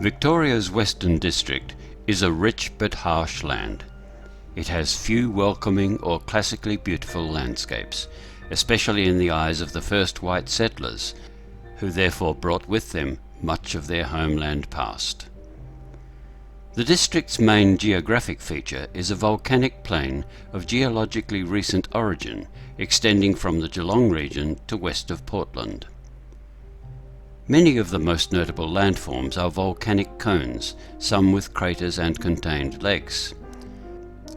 Victoria's Western District is a rich but harsh land. It has few welcoming or classically beautiful landscapes, especially in the eyes of the first white settlers, who therefore brought with them much of their homeland past. The district's main geographic feature is a volcanic plain of geologically recent origin, extending from the Geelong region to west of Portland. Many of the most notable landforms are volcanic cones, some with craters and contained lakes.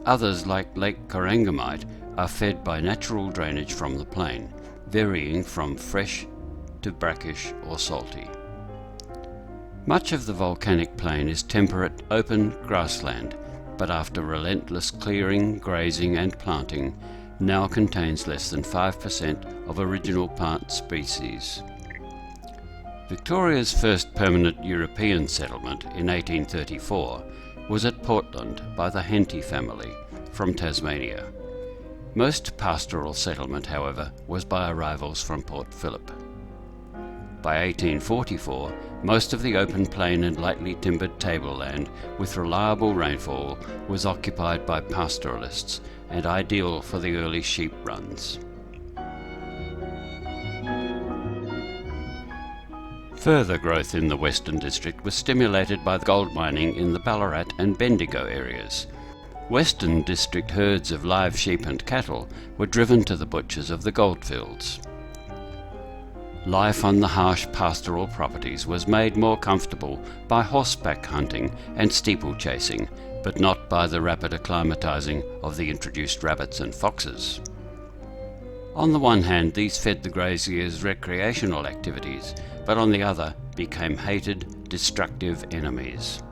Others, like Lake Corangamite, are fed by natural drainage from the plain, varying from fresh to brackish or salty. Much of the volcanic plain is temperate, open grassland, but after relentless clearing, grazing and planting, now contains less than 5% of original plant species. Victoria's first permanent European settlement in 1834 was at Portland by the Henty family from Tasmania. Most pastoral settlement, however, was by arrivals from Port Phillip. By 1844, most of the open plain and lightly timbered tableland with reliable rainfall was occupied by pastoralists and ideal for the early sheep runs. Further growth in the Western District was stimulated by the gold mining in the Ballarat and Bendigo areas. Western District herds of live sheep and cattle were driven to the butchers of the goldfields. Life on the harsh pastoral properties was made more comfortable by horseback hunting and steeplechasing, but not by the rapid acclimatizing of the introduced rabbits and foxes. On the one hand, these fed the graziers' recreational activities, but on the other became hated, destructive enemies.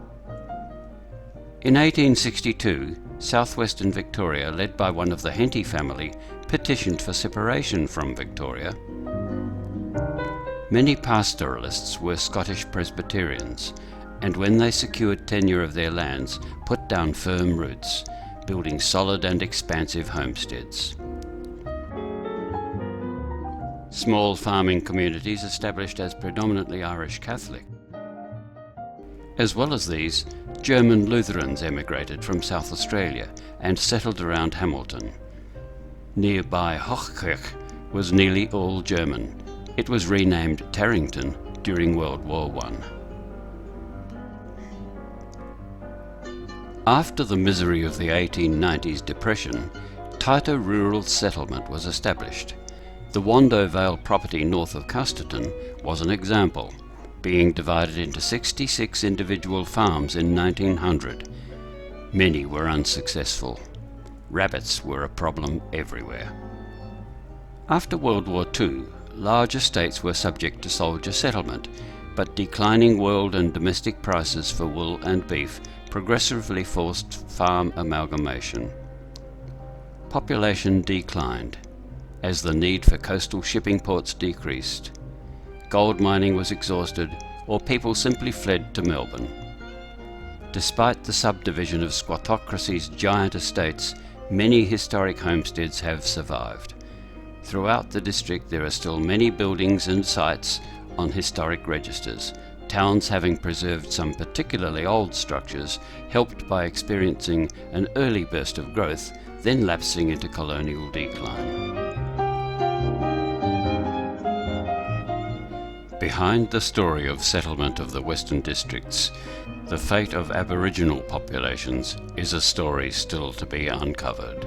In 1862, southwestern Victoria, led by one of the Henty family, petitioned for separation from Victoria. Many pastoralists were Scottish Presbyterians, and when they secured tenure of their lands, put down firm roots, building solid and expansive homesteads. Small farming communities established as predominantly Irish Catholic. As well as these, German Lutherans emigrated from South Australia and settled around Hamilton. Nearby Hochkirch was nearly all German. It was renamed Tarrington during World War I. After the misery of the 1890s depression, tighter rural settlement was established. The Wando Vale property north of Custerton was an example, being divided into 66 individual farms in 1900. Many were unsuccessful. Rabbits were a problem everywhere. After World War II, large estates were subject to soldier settlement, but declining world and domestic prices for wool and beef progressively forced farm amalgamation. Population declined as the need for coastal shipping ports decreased. Gold mining was exhausted, or people simply fled to Melbourne. Despite the subdivision of squattocracy's giant estates, many historic homesteads have survived. Throughout the district there are still many buildings and sites on historic registers, towns having preserved some particularly old structures, helped by experiencing an early burst of growth, then lapsing into colonial decline. Behind the story of settlement of the Western Districts, the fate of Aboriginal populations is a story still to be uncovered.